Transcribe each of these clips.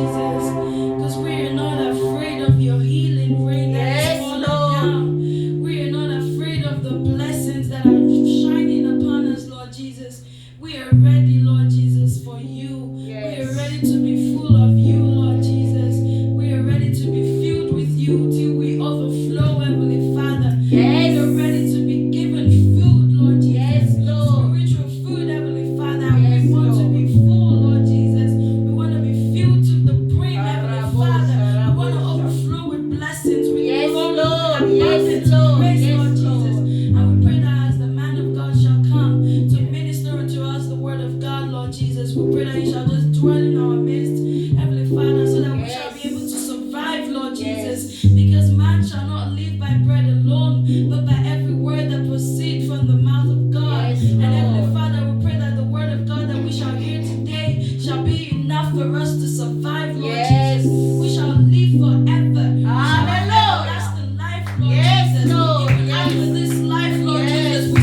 Jesus, because we are not afraid of your healing rain that is falling down. We are not afraid of the blessings that are shining upon us, Lord Jesus. We are ready, Lord Jesus, for you. We are ready to be full of you, Lord Jesus. We are ready to be filled with you till we overflow, Heavenly Father. We are ready to be given food, Lord Jesus. Spiritual food, Heavenly Father. We want to be full, Lord Jesus. We want to be filled to the brim, Heavenly Father. We want to overflow with blessings, with glory, with abundance, with grace, Lord Jesus. And we pray that as the man of God shall come to minister unto us the word of God, Lord Jesus, we pray that he shall just dwell in our midst, Heavenly Father, so that we shall be able to survive, Lord Jesus, because man shall not live by bread alone, but by every word that proceeds from the mouth of God. And Heavenly Father, we pray that the word of God that we shall hear today shall be enough for us to survive, Lord Jesus. We shall live forever. We shall have everlasting life, Lord Jesus. Even after this life, Lord Jesus, we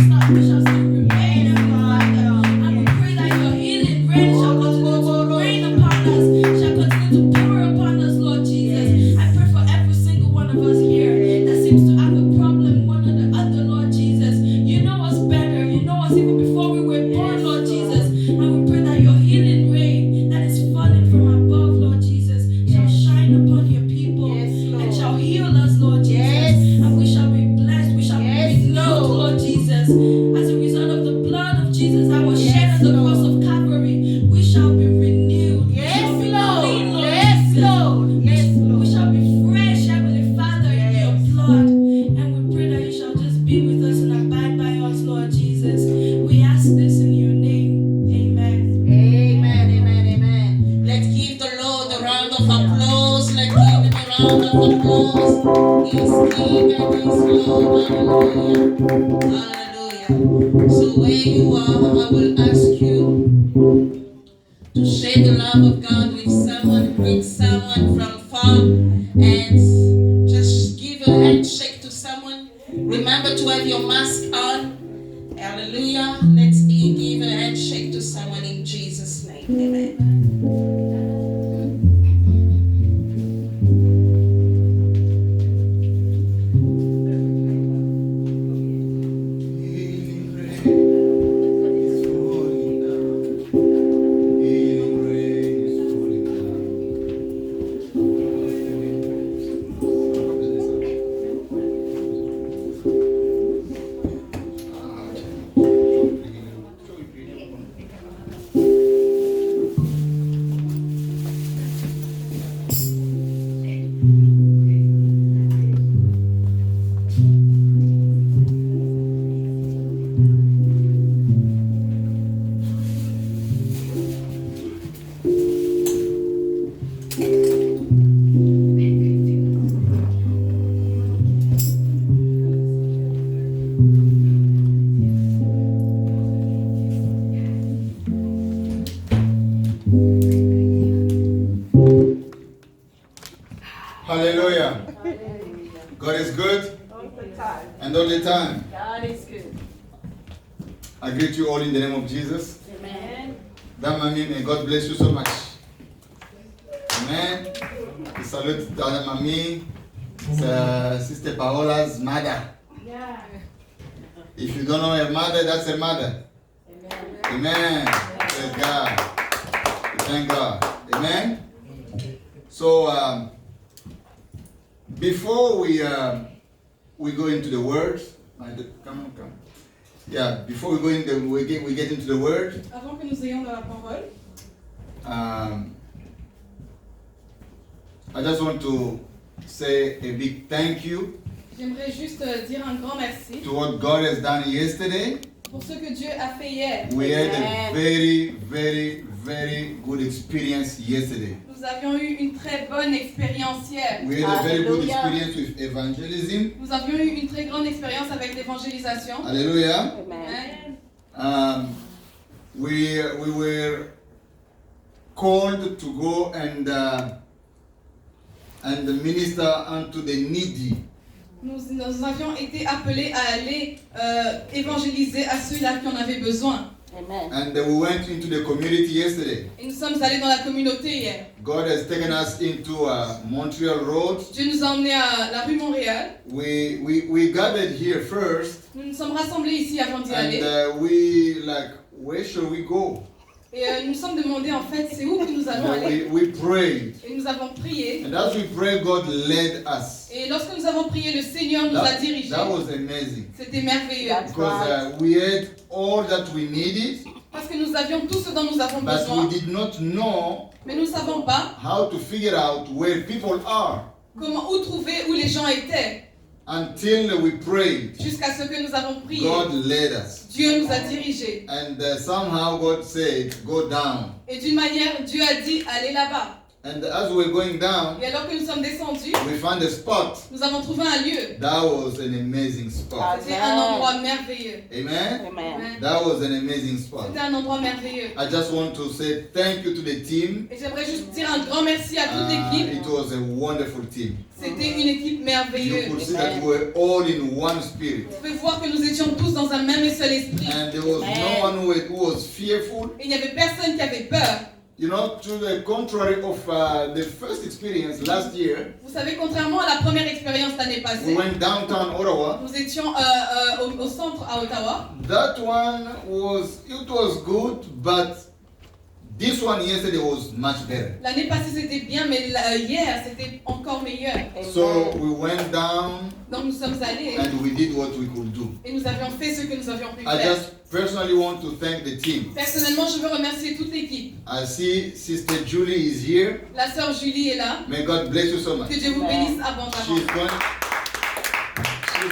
shall still remain, Heavenly Father. And we pray that your healing rain shall continue to rain upon us, shall continue to pour upon us, Lord Jesus. I pray for every single one of us here that seems to have a problem, one or the other, Lord Jesus. You know us better. You know us even before we were born, Lord Jesus. And we pray that your healing rain that is falling from above, Lord Jesus, shall shine upon your people and shall heal us, Lord Jesus. And we shall be blessed. We shall be renewed, Lord Jesus. As a result of the blood of Jesus that was shed on the cross of Calvary, we shall be renewed. We shall be clean, Lord Jesus. We shall be fresh, Heavenly Father, in your blood. And we pray that you shall just be with us and abide by us, Lord Jesus. We ask this in your name. Amen. Let's give the Lord a round of applause. Let's give him a round of applause. He's King and he's Lord. Hallelujah. Hallelujah. So where you are, I will ask you to share the love of God with someone, greet someone from far, and just give a handshake to someone. Remember to have your mask on. Hallelujah. Let's give a handshake to someone in Jesus' name. Amen. Hallelujah. God is good. And all the time. God is good. I greet you all in the name of Jesus. Amen. Damami, may God bless you so much. Amen. We salute Dada Mami, Sister Paola's mother. If you don't know her mother, that's her mother. Amen. Praise God. Thank God. Amen. So before we go into the word, come on. Yeah, before we go into we get into the word. Avant que nous ayons dans la parole, I just want to say a big thank you j'aimerais juste dire un grand merci to what God has done yesterday. pour ce que Dieu a fait hier. We had a very good experience yesterday. Nous avions eu une très bonne expérience hier. We had a very good experience with evangelism. Nous avions eu une très grande expérience avec l'évangélisation. Hallelujah. Amen. We were called to go and minister unto the needy. Nous avions été appelés à aller évangéliser à ceux-là qui en avaient besoin. Amen. And we went into the community yesterday. Et nous sommes allés dans la communauté hier. God has taken us into Montreal Road. Dieu nous a emmenés à la rue Montréal. We gathered here first, Nous nous sommes rassemblés ici avant d'y aller. and we like, where shall we go? Et nous nous sommes demandé en fait c'est où que nous allons aller. We prayed, Et nous avons prié. and as we prayed, God led us. Et lorsque nous avons prié, le Seigneur nous a dirigés. That was amazing C'était merveilleux. because we had all that we needed, Parce que nous avions tout ce dont nous avons but we besoin. did not know Mais nous ne savons pas how to figure out where people are où trouver où les gens étaient. until we prayed. Jusqu'à ce que nous avons prié. God led us, Dieu nous a dirigés. and somehow God said, "Go down." Et d'une manière, Dieu a dit allez là-bas. And as we were going down, Et alors que nous sommes descendus, we found a spot. nous avons trouvé un lieu. That was an amazing spot. C'était un endroit merveilleux. Amen. Amen. That was an amazing spot. C'était un endroit merveilleux. I just want to say thank you to the team. Et j'aimerais juste dire un grand merci à toute l'équipe. It was a wonderful team. C'était une équipe You merveilleuse. could see that we were all in one spirit, Vous pouvez voir que nous étions tous dans un même et seul esprit. and there was no one who was fearful. Et il n'y avait personne qui avait peur. You know, to the contrary of the first experience last year, Vous savez, contrairement à la première expérience l'année we passée, went downtown Ottawa. nous étions au centre à Ottawa. That one was good, but this one yesterday was much better. L'année passée c'était bien, mais hier c'était encore meilleur. So we went down Donc nous sommes allés and we did what we could do. et nous avions fait ce que nous avions pu I faire. just personally want to thank the team. Personnellement, je veux remercier toute l'équipe. I see Sister Julie is here. La sœur Julie est là. May God bless you so much. Que Dieu vous bénisse She's abondamment.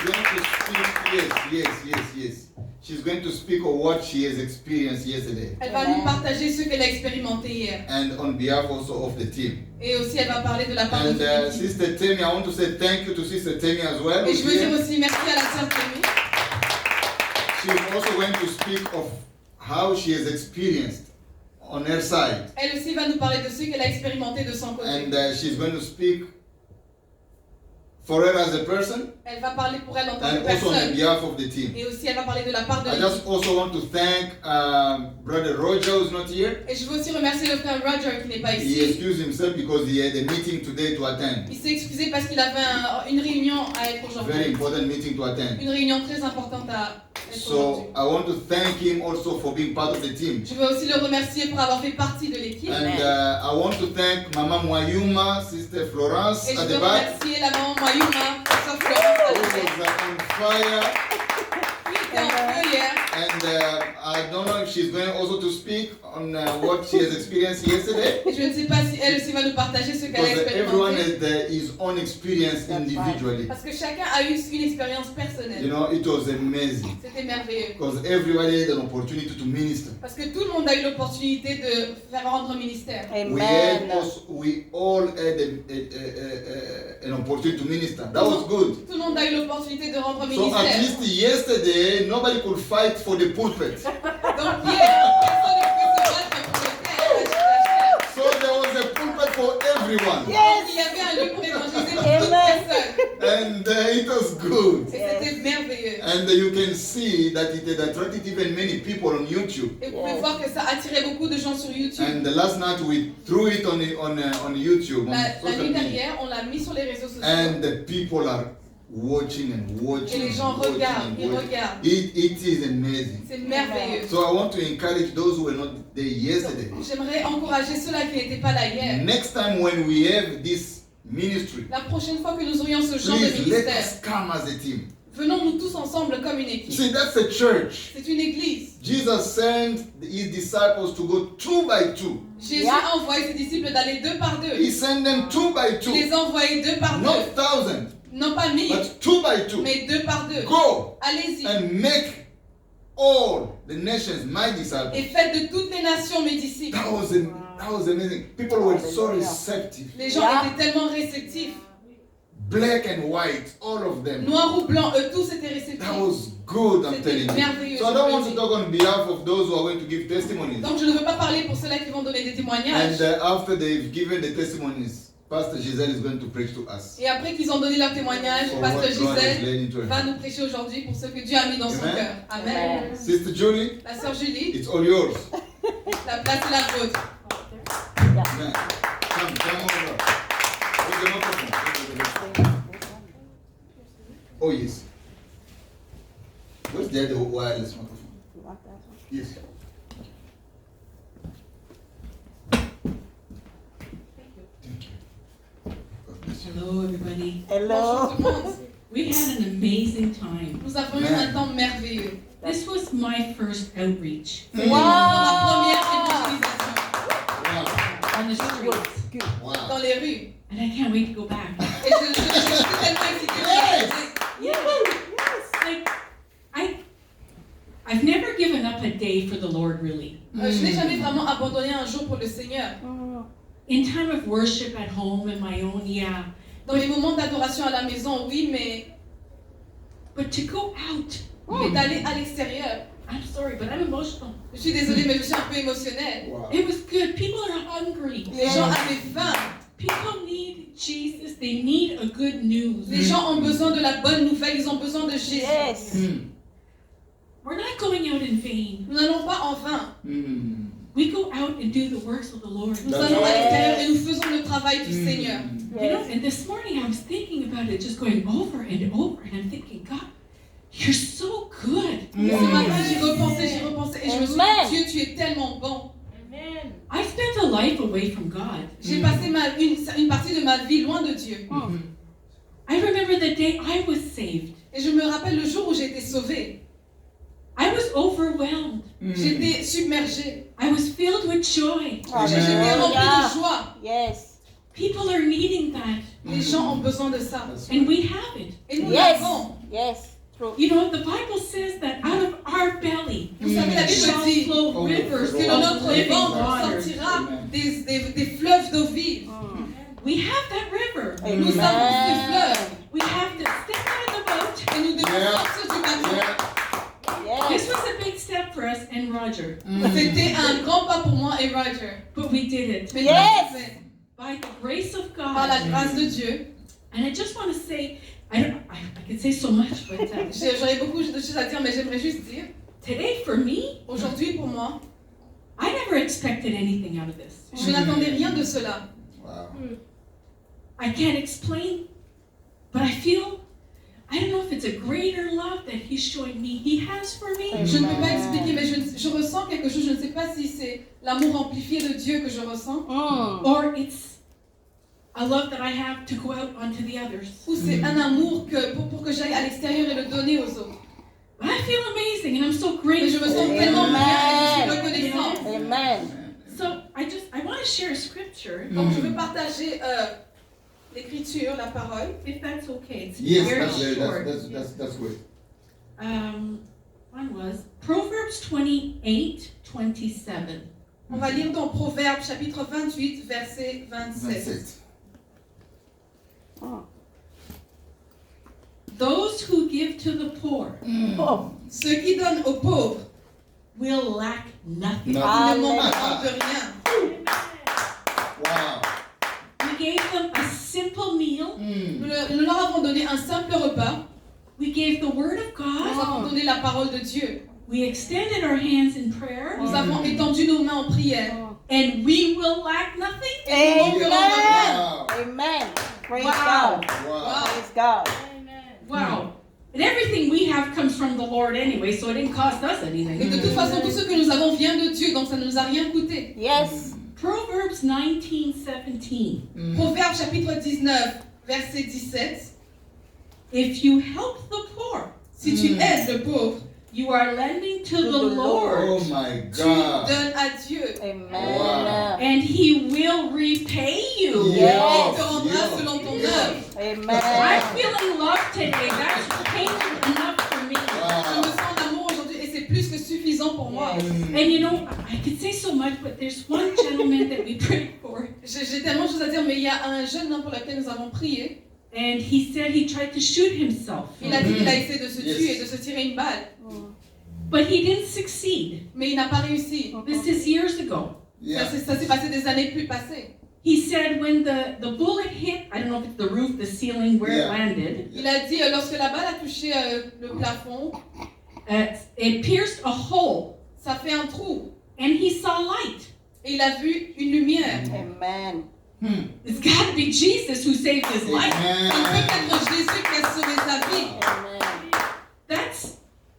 going to speak, yes. She's going to speak of what she has experienced yesterday. Elle va nous partager ce qu'elle a expérimenté hier. And on behalf also of the team. Et aussi, elle va parler de la part de And toute l'équipe. Sister Tammy, I want to say thank you to Sister Tammy as well. Et je veux who's dire here. aussi merci à la sœur Tammy. She's also going to speak of how she has experienced on her side. Elle aussi va nous parler de ce qu'elle a expérimenté de son côté. And she's going to speak for her as a person Elle va parler pour elle en tant and que also on personne. behalf of the team. Et aussi, elle va parler de la part de I l'équipe. just also want to thank Brother Roger who's not here. Et je veux aussi remercier le frère Roger qui n'est pas He ici. excused himself because he had a meeting today to attend. Il s'est excusé parce qu'il avait une réunion à être Very aujourd'hui. important meeting to attend. Une réunion très importante à être So aujourd'hui. I want to thank him also for being part of the team. Je veux aussi le remercier pour avoir fait partie de l'équipe. And I want to thank Mama Mwayuma, Sister Florence Et je at veux the back. remercier la maman Mayuma, sœur Florence à Who la tête, was on fire. qui était en feu hier. And I don't know if she's going also to speak on what she has experienced yesterday. Et je ne sais pas si elle aussi va nous partager ce qu'elle a Because everyone expérimenté. has his own experience individually. Parce que chacun a eu une expérience You personnelle. know, it was amazing. C'était merveilleux. Because everybody had an opportunity to minister. Parce que tout le monde a eu l'opportunité de faire rendre ministère. We all had an opportunity to minister. That was good. Tout le monde a eu l'opportunité de rendre So at ministère. least yesterday, nobody could fight for the pulpit. Donc hier, personne ne pouvait se battre pour le faire. So there was a pulpit for everyone. Donc il y avait un lieu pour évangéliser pour toute personne. And it was good. Et c'était merveilleux. And you can see that it had attracted even many people on YouTube. Et vous pouvez voir que ça attirait beaucoup de gens sur YouTube. And last night we threw it on YouTube, on La social nuit media. dernière, on l'a mis sur les réseaux sociaux. And the people are watching and Et watching. les gens and watching regardent, and ils watching. regardent. It is amazing. C'est merveilleux. So I want to encourage those who were not there yesterday. J'aimerais encourager ceux-là qui n'étaient pas là hier. Next time when we have this ministry, La prochaine fois que nous aurions ce genre de please let ministère, us come as a team. venons-nous tous ensemble comme une équipe. See, that's a church. C'est une église. Jesus sent his disciples to go 2 by 2. Jésus a envoyé ses disciples d'aller 2 par 2. He sent them 2 by Il 2. les a envoyés 2 par 2. Not 1,000, Non pas 1000, but 2 by 2. mais 2 par 2. Go Allez-y. and make all the nations my disciples. Et faites de toutes les nations mes disciples. That was amazing. People were so receptive. Les gens étaient tellement réceptifs. Black and white, all of them. Noirs ou blancs, eux tous étaient réceptifs. That was good, I'm telling C'était you. merveilleux. So I don't want to talk on behalf of those who are going to give testimonies. Donc je ne veux pas parler pour ceux-là qui vont donner des témoignages. And after they've given the testimonies, Pastor Giselle is going to preach to us. Et après qu'ils ont donné leur témoignage, For what Pasteur God is Gisèle laying into her va heart. nous prêcher aujourd'hui pour ce que Dieu a mis dans son Amen. cœur. Amen. Sister Julie, La sœur Julie, it's all yours. la place est la vôtre. Amen. Come over. Where's the microphone? Oh, yes. Where's the other wireless microphone? Yes. Thank you. God bless you. Hello, everybody. Bonjour tout le monde. We had an amazing time. Nous avons eu un temps merveilleux. This was my first outreach C'était ma première évangélisation Wow. on the streets, Wow. dans les rues. and I can't wait to go back. Et je suis tellement excitée. Yes. Like, I've never given up a day for the Lord, really. Je n'ai jamais vraiment abandonné un jour pour le Seigneur. In time of worship at home and my own, yeah. Dans les moments d'adoration à la maison, oui, mais But to go out, d'aller à l'extérieur. I'm sorry, but I'm emotional. Je suis désolée, mais je suis un peu émotionnelle. Wow. It was good. People are hungry. Les gens avaient faim. People need Jesus. They need a good news. Les gens ont besoin de la bonne nouvelle. Ils ont besoin de Jésus. We're not going out in vain. Nous n'allons pas en vain. We go out and do the works of the Lord. Nous allons à l'extérieur et nous faisons le travail du Seigneur. You know, and this morning I was thinking about it, just going over and over, and I'm thinking, God, you're so good. Ce matin, j'y repensais et je me suis dit, Dieu, tu es tellement bon. I spent a life away from God. J'ai passé une partie de ma vie loin de Dieu. I remember the day I was saved. Et je me rappelle le jour où j'ai été sauvée. I was overwhelmed. J'étais submergée. I was filled with joy. J'étais remplie de joie. Yes. People are needing that, Les gens ont besoin de ça. and we have it. Et nous Yes. l'avons. Yes. True. You know, the Bible says that out of our belly Vous savez, la Bible shall dit flow rivers que de of notre living ventre water. sortira des fleuves d'eau vive. We have that river. Nous avons ces fleuves. We have to step out of the boat. Et nous devons Yeah. sortir du bateau. Yeah. This Yes. was a big step for us and Roger, C'était un grand pas pour moi et Roger. but we did it Mais Yes. nous l'avons fait. by the grace of Par la God. grâce de Dieu. And I just want to say, I could say so much, but J'aurais beaucoup de choses à dire, mais j'aimerais juste dire, today for me, aujourd'hui pour moi, I never expected anything out of this. je n'attendais rien de cela. Wow. I can't explain, but I feel, I don't know if it's a greater love that He's showing me, He has for me. Je ne peux pas expliquer, mais je ressens quelque chose. Je ne sais pas si c'est l'amour amplifié de Dieu que je ressens, Or it's a love that I have to go out onto the others. ou c'est un amour pour que j'aille à l'extérieur et le donner aux autres. But I feel amazing and I'm so Mais je me grateful. sens tellement bien et je suis Amen. reconnaissante. Amen. So I want to share a scripture, Donc je veux partager l'écriture, la parole. if that's okay. It's Yes, very that's short. that's good. One was Proverbs 28:27. On va lire dans Proverbes chapitre 28, verset 27. 27. Those who give to the poor Ceux qui donnent aux pauvres, will lack nothing. ils Nothing. ne manqueront de rien. Wow. We gave them a simple meal. Nous leur avons donné un simple repas. We gave the word of Nous God. avons donné la parole de Dieu. We extended our hands in prayer. Nous avons étendu nos mains en prière. And we will lack nothing. Et nous manquerons de rien. Wow. Amen. Praise Wow. God. Wow. Praise God. Wow. And everything we have comes from the Lord anyway, so it didn't cost us Et anything. de toute façon, tout ce que nous avons vient de Dieu, donc ça ne nous a rien coûté. Yes. Proverbs 19:17. Proverbe chapitre 19, verset 17. If you help the poor, Si tu aides le pauvre, you are lending to the the Lord. Oh Lord, my tu God. donnes à Dieu. Amen. Wow. and He will repay you. Il Yes. te rendra selon ton œuvre. I'm Amen. feeling love today. That's painful enough for me. Je Wow. me sens en amour aujourd'hui et c'est plus que suffisant pour moi. And you know, I could say so much, but there's one gentleman that we prayed for, J'ai tellement de choses à dire, mais il y a un jeune homme pour lequel nous avons prié. and he said he tried to shoot himself, Il a dit qu'il a essayé de se Yes. tuer, de se tirer une balle. but he didn't succeed. Mais il n'a pas réussi. This is years ago. Yeah. Ça s'est passé des années plus passées. He said when the bullet know if it's the roof, the ceiling, where Yeah. it landed. Il a dit, lorsque la balle a touché le plafond, It pierced a hole, ça fait un trou. and he saw light. Et il a vu une lumière. Amen. It's got to be Jesus who saved his life. Ça ne peut Amen. qu'être Jésus qui a sauvé sa vie. Amen.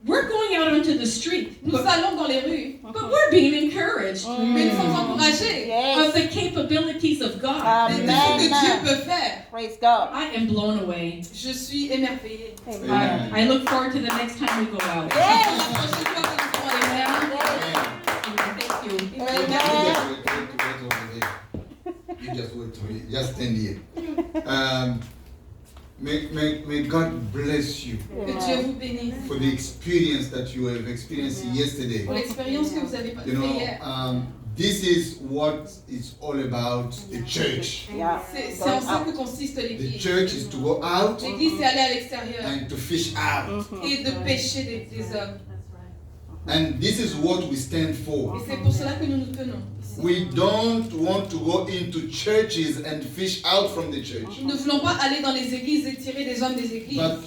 We're going out onto the street, Nous allons dans les rues, but we're being encouraged mais nous sommes encouragés of Yes. the capabilities of God. de ce que Dieu Amen. peut faire. Praise God. I am blown away. Je suis émerveillée. Amen. I look forward to the next time we go out. Yes. La prochaine fois que nous serons allés faire, Thank you. You just wait for it. Just stand here. May God bless you que Dieu vous bénisse for the experience that you have experienced yesterday. pour l'expérience que vous avez You faite know, hier. this is what it's all about, the church. Yeah. C'est en ça que consiste The l'Église. church is to go out L'Église, c'est aller à l'extérieur and to fish out. et de pêcher des hommes. And this is what we stand for. Et c'est pour cela que nous nous tenons. We don't want to go into churches and fish out from the church. Nous ne voulons pas aller dans les églises et tirer des hommes des églises. But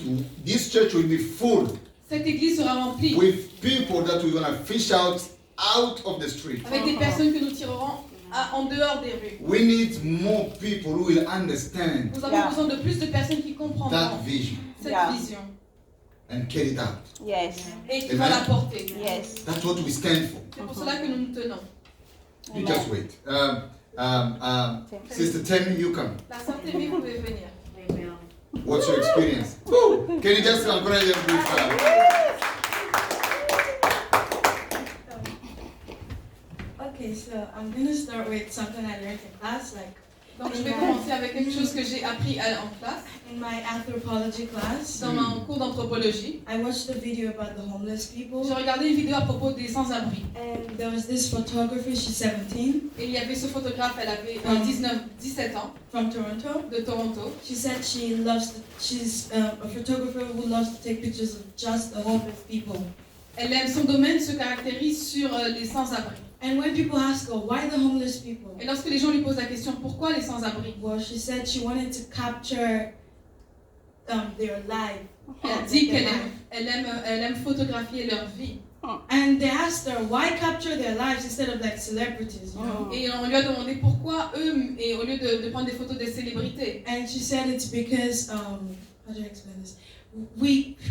this church will be full Cette église sera remplie with people that we're going to fish out of the street. avec des personnes que nous tirerons en dehors des rues. We need more people who will understand Nous avons besoin de plus de personnes qui comprendront that vision cette Yeah. vision and carry it out. Yes. et qui vont Amen. la porter. Yes. That's what we stand for. C'est pour cela que nous nous tenons. You just wait. Sister Tammy, you come. La sœur Témé, vous pouvez venir. What's your experience? Woo! Can you just encourage them with Okay, so I'm gonna start with something I learned in class. Like Donc je vais commencer avec quelque chose que j'ai appris en classe, in my anthropology class, dans mon cours d'anthropologie. I watched a video about the homeless people, J'ai regardé une vidéo à propos des sans-abri. and there was this photographer. She's 17 Et il y avait ce photographe, elle avait 17 ans, from Toronto. de Toronto. She said she's a photographer who loves to take pictures of just the homeless people. Elle aime, son domaine se caractérise sur les sans-abri. And when people ask her why the homeless people, Et lorsque les gens lui posent la question pourquoi les sans-abri, well, she said she wanted to capture their life. elle dit qu'elle aime photographier leur vie. And they asked her why capture their lives instead of like celebrities, you know? Et on lui a demandé pourquoi eux, et au lieu de prendre des photos des célébrités. And she said it's because how do I explain this?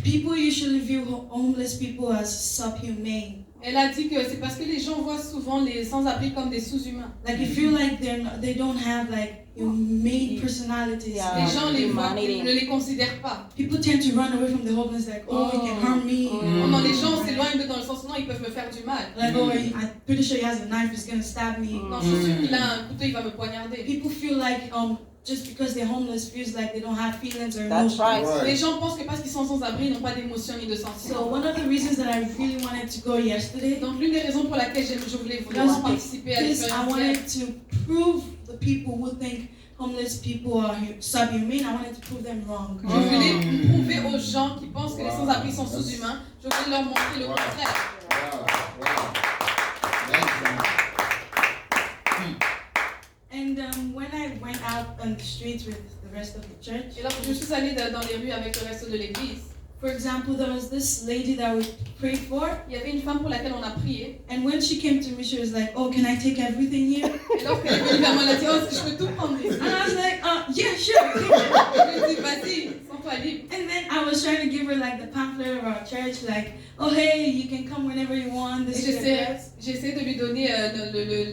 People usually view homeless people as subhumane. Elle a dit que c'est parce que les gens voient souvent les sans-abri comme des sous-humains. Like you feel like they don't have like humane personalities. Yeah. Les gens les voient, Humanity. ils ne les considèrent pas. People tend to run away from the homeless, like, oh, he can harm me. Non, les gens s'éloignent dans le sens où non, ils peuvent me faire du mal. Like, oh, I'm pretty sure he has a knife, he's gonna stab me. Non, je suis sûr qu'il a un couteau, il va me poignarder. People feel like just because they're homeless feels like they don't have feelings or That's emotions. right. Right. Les gens pensent que parce qu'ils sont sans-abri, ils n'ont pas d'émotion ni de So sentiments. one of the reasons that I really wanted to go yesterday, Donc l'une des raisons pour laquelle je voulais vraiment participer à because I l'expérience, wanted to prove the people who think homeless people are subhumane, I wanted to prove them wrong. je voulais prouver aux gens qui pensent que les sans-abri sont sous-humains, je voulais leur montrer le contraire. Wow, wow. That's And when I went out on the streets with the rest of the church, Et lorsque je suis allée dans les rues avec le reste de l'église, for example, there was this lady that we prayed for, il y avait une femme pour laquelle on a prié. and when she came to me, she was like, "Oh, can I take everything here?" Et lorsqu'elle est venue vers moi, elle a dit, oh, est-ce que je peux tout prendre ici? And I was like, "Yeah, sure." Je lui ai dit, vas-y, sens-toi libre. And then I was trying to give her like the pamphlet of our church, like, "Oh, hey, you can come whenever you want." Et This is the address. j'ai essayé de lui donner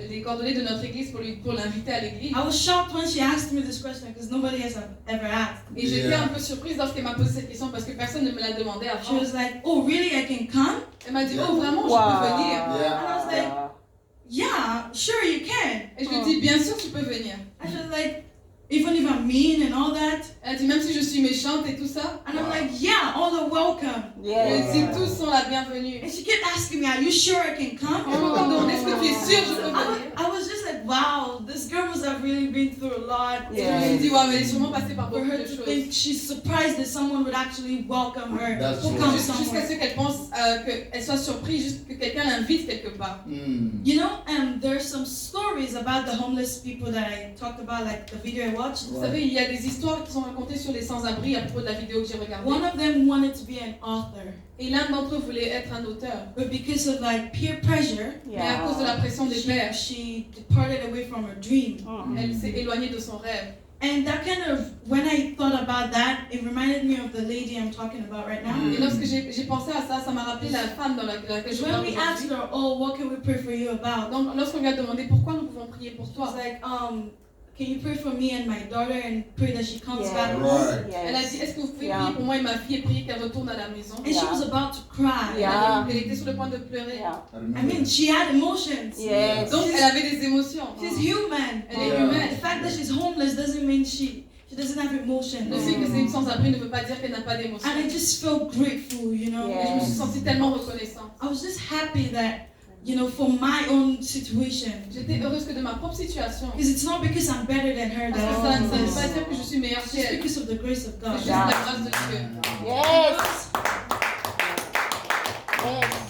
les coordonnées de notre église pour l'inviter à l'église. I was shocked when she asked me this question because nobody has ever asked. Et j'étais Yeah. un peu surprise lorsqu'elle m'a posé cette question parce que personne ne me l'a demandé She avant. was like, "Oh, really? I can come?" Elle m'a dit, Yeah. oh vraiment, je Wow. peux venir. And I was like, Yeah. "Yeah, sure you can." Et je lui ai dit, bien sûr, tu peux venir. I was like, "Even if I'm mean and all that." Elle a dit, même si je suis méchante et tout ça. And I'm like, "Yeah, all are welcome." Je Yes. lui ai dit, tous sont la bienvenue. And she kept asking me, "Are you sure I can come?" Je me demandais, est-ce que tu es sûre, je peux venir? I was just like said, wow, this girl must have really been through a lot. Et je me suis dit, ouais, mais elle est sûrement passée par For beaucoup her de to choses. think she's surprised that someone would actually welcome her That's to true. come Jusqu'à somewhere. ce qu'elle pense qu'elle soit surprise, juste que quelqu'un l'invite quelque part. You know, there's some stories about the homeless people that I talked about, like the video I watched. Vous savez, il y a des histoires qui sont racontées sur les sans-abri à propos de la vidéo que j'ai regardée. One of them wanted to be an author, Et l'un d'entre eux voulait être un auteur. but because of like peer pressure, Mais à cause de la pression des pairs, she departed away from her dream. elle s'est éloignée de son rêve. And that kind of, when I thought about that, it reminded me of the lady I'm talking about right now. Et lorsque j'ai pensé à ça, ça m'a rappelé la femme dans laquelle je When parle we asked aujourd'hui. her, oh, what can we pray for you about? Donc, lorsqu'on lui a demandé pourquoi nous pouvons prier pour She toi, was like, can you pray for me and my daughter and pray that she comes Yes. back home? Right. elle a dit, est-ce que vous pouvez Yeah. prier pour moi et ma fille et prier qu'elle retourne à la maison? And she was about to cry. Yeah. Elle était sur le point de pleurer. Yeah. I I remember. mean, she had emotions. Yes. Donc, elle avait des émotions. She's human. Elle est Yeah. humaine. The fact that she's homeless doesn't mean she doesn't have emotions. Le fait que c'est une sans-abri ne veut pas dire qu'elle n'a pas d'émotions. And I just felt grateful, you know. Et je me suis sentie tellement reconnaissante. I was just happy that, you know, for my own situation. J'étais heureuse que de ma propre situation. Because it's not because I'm better than her Parce que that ça I'm ne veut homeless. pas dire que je suis meilleure It's just qu'elle. because of the grace of C'est God. juste la grâce de Dieu. Yes. Yes.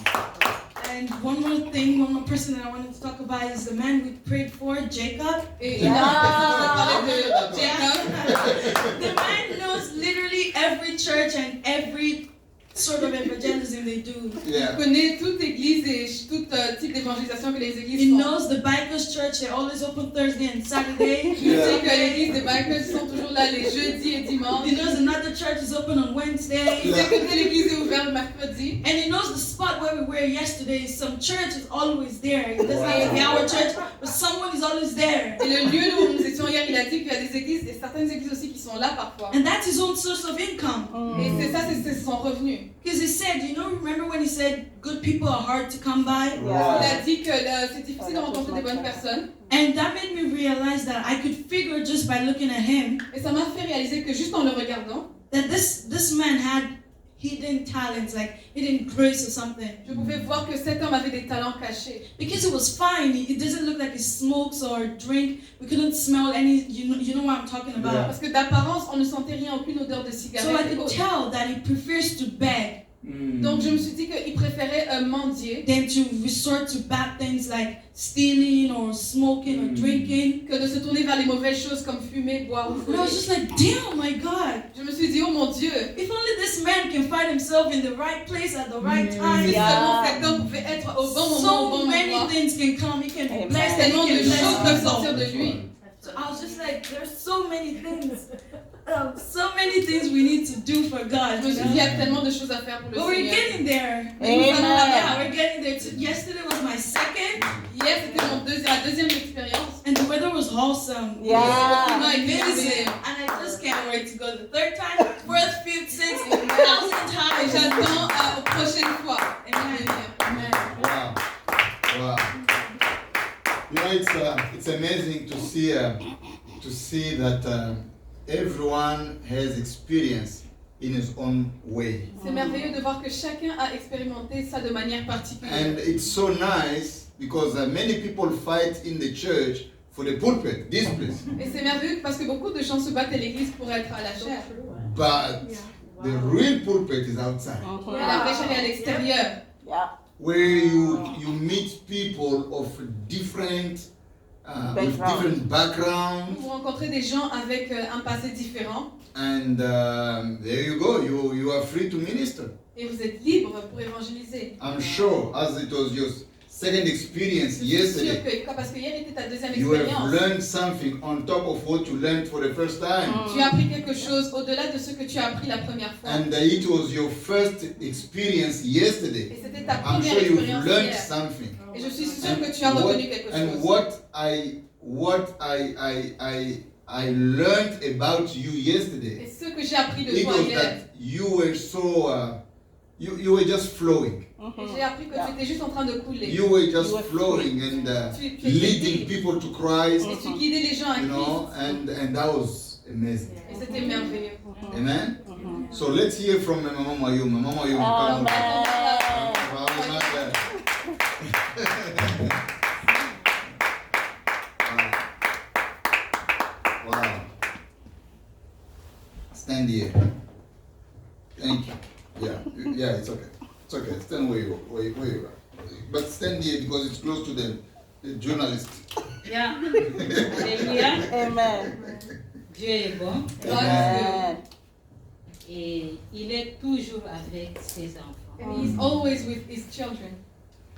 And one more person that I wanted to talk about is the man we prayed for, Jacob. Et il y a une personne qui parlait de Jacob. The man knows literally every church and every sort of evangelism they do. Il Yeah. connaît toute église et tout type d'évangélisation que les églises He font. knows the Bikers Church, they always open Thursday and Saturday. Il sait que l'église des Bikers sont toujours là les jeudis et dimanches. He knows another church is open on Wednesday. Il sait que telle église est ouverte le mercredi. And he knows the spot where we were yesterday. Some church is always there. It doesn't have to be our church, but someone is always there. Et le lieu où nous étions hier, il a dit qu'il y a des églises, et certaines églises aussi qui sont là parfois. And that's his own source of income. Et c'est ça, c'est son revenu. Because he said, you know, remember when he said good people are hard to come by? Il Yeah. a dit que c'est difficile de rencontrer des bonnes personnes. And that made me realize that I could figure just by looking at him Et ça m'a fait réaliser que juste en le regardant, that this man had hidden talents, like hidden grace or something. je pouvais voir que cet homme avait des talents cachés. Because it was fine. It doesn't look like he smokes or drink. We couldn't smell any. You know what I'm talking about. Yeah. Parce que d'apparence, on ne sentait rien, aucune odeur de So I cigarette. could tell that he prefers to beg Donc je me suis dit qu'il préférait mendier than to resort to bad things like stealing or smoking or drinking. que de se tourner vers les mauvaises choses comme fumer, boire ou And I was voler. just like, damn, my God. Je me suis dit, oh mon Dieu, If only this man can find himself in the right place at the right si time. Yeah. seulement cet homme pouvait être au bon moment, au So bon many endroit. things can come. He can be Amen. blessed. Tellement And de he can choses bless peuvent sortir people. de lui. So I was just like, there's so many things. So many things we need to do for God. Je me You suis dit, il y know? a tellement de choses à faire pour le But we're Seigneur. getting there. Amen. Yeah, we're getting there. Yesterday was my second, Hier, c'était la deuxième expérience. and the weather was wholesome. Le Yeah. climat était Amazing. merveilleux. And I just can't wait to go the third time, fourth, fifth, sixth, 1,000 Et times. j'attends aux prochaines fois. Amen. Amen. Wow. Wow. You know, it's amazing to see that everyone has experience in his own way. C'est merveilleux de voir que chacun a expérimenté ça de manière particulière. And it's so nice because many people fight in the church for the pulpit, this place. Et c'est merveilleux parce que beaucoup de gens se battent à l'église pour être à la chair. But the real pulpit is outside, Et la vraie chair est à l'extérieur. Yeah. where you meet people of different with different backgrounds, Vous rencontrez des gens avec un passé différent and there you go. You are free to minister. et vous êtes libre pour évangéliser. I'm sure, as it was your second experience Je suis sûre yesterday, que, parce que hier était ta deuxième you have expérience, learned something on top of what you learned for the first time. tu as appris quelque chose au-delà de ce que tu as appris la première fois. And it was your first experience yesterday. Et c'était ta I'm première sure you've expérience learned hier. something. Et je suis sûre que tu as retenu quelque And chose. what I learned about you yesterday, Et ce que j'ai appris de it toi was hier, that you were so you were just flowing. et j'ai appris que tu étais juste en train de couler. You were just You were flowing and Tu étais leading libre. people to Christ, Et tu guidais les gens à you know, Christ. and that was amazing. Et c'était merveilleux. Amen. So let's hear from Mama Mayu. Mama Mayu, come. Amen. Mama Mayu. Stand here. Thank you. Yeah, it's okay. It's okay. Stand where you are. But stand here because it's close to the journalist. Yeah. Alléluia. Amen. Dieu est bon. Amen. Et il est toujours avec ses enfants. And he's always with his children.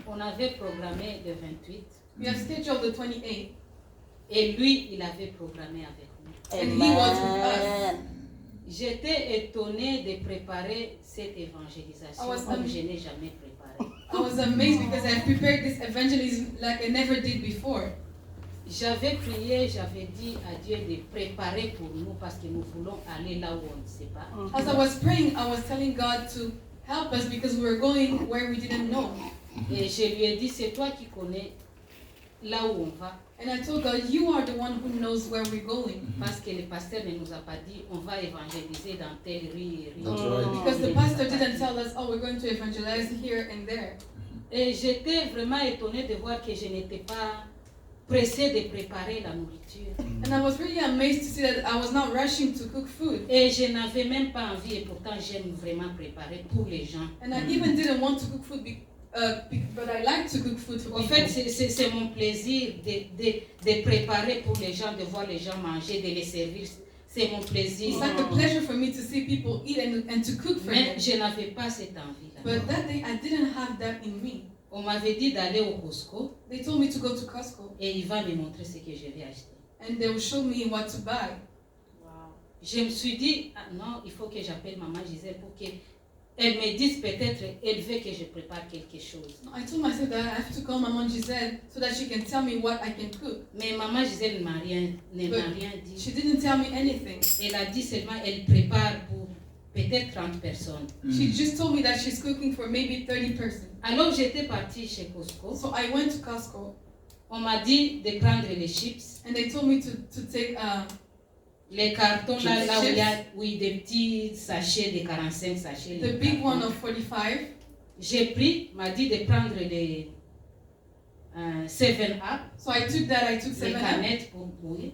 On avait programmé le 28 We have scheduled the 28th, et lui, il avait programmé avec nous. and he was with us. Amen. J'étais étonnée de préparer cette évangélisation I was comme je n'ai jamais préparé. I was amazed because I prepared this evangelism like I never did before. J'avais prié, j'avais dit à Dieu de préparer pour nous parce que nous voulons aller là où on ne sait pas. As I was praying, I was telling God to help us because we were going where we didn't know. Et je lui ai dit, c'est toi qui connais là où on va. And I told God, you are the one who knows where we're going. Parce que le pasteur ne nous a pas dit, on va évangéliser dans telle rue et rue. That's right. Because the pastor didn't tell us, oh, we're going to evangelize here and there. Et j'étais vraiment étonnée de voir que je n'étais pas pressée de préparer la nourriture. And I was really amazed to see that I was not rushing to cook food. Et je n'avais même pas envie, et pourtant j'aime vraiment préparer pour les gens. And I even didn't want to cook food, but I like to cook food for En fait, people. c'est mon plaisir de préparer pour les gens, de voir les gens manger, de les servir. C'est mon plaisir. It's like a pleasure for me to see people eat and to cook for Mais them. je n'avais pas cette envie-là. But that day, I didn't have that in me. On m'avait dit d'aller au Costco They told me to go to Costco et il va me montrer ce que je vais acheter. and they will show me what to buy. Je me suis dit, ah non, il faut que j'appelle maman Gisèle pour qu'elle me dise peut-être, elle veut que je prépare quelque chose. I told myself that I have to call Maman Giselle so that she can tell me what I can cook. Mais maman Gisèle ne m'a rien dit. She didn't tell me anything. Elle a dit seulement, elle prépare pour peut-être 30 personnes. She just told me that she's cooking for maybe 30 persons. Alors j'étais partie chez Costco. So I went to Costco On m'a dit de prendre les chips, and they told me to take les cartons là, Chips. là où il y a oui, des petits sachets de 45 sachets. the les big cartons. one of 45. J'ai pris, m'a dit de prendre les 7-Up, So I took that, I took les 7 canettes pour bouillir.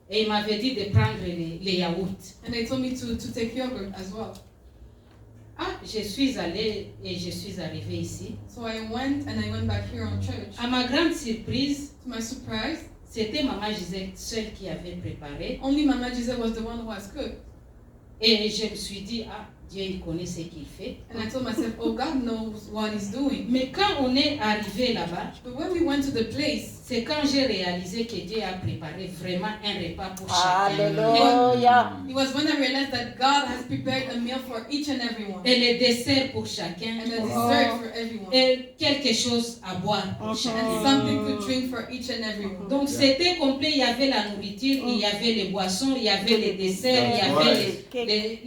Et il m'avait dit de prendre les yaourts. and they told me to take yogurt as well. Ah, je suis allée et je suis arrivée ici. So I went and I went back here on church. À ma grande surprise, To my surprise, c'était maman Gisèle seule qui avait préparé. only Mama Giselle was the one who has cooked. Et je me suis dit, ah, Dieu il connaît ce qu'il fait. And I told myself, oh, God knows what he's doing. Mais quand on est arrivé là-bas, But when we went to the place, c'est quand j'ai réalisé que Dieu a préparé vraiment un repas pour chacun. Alléluia. it was when I realized that God has prepared a meal for each and every one. Et le dessert pour chacun. And a dessert for everyone. Et quelque chose à boire pour chacun. And something to drink for each and every one. Donc c'était complet, il y avait la nourriture, il y avait les boissons, il y avait les desserts, il y avait Ouais. les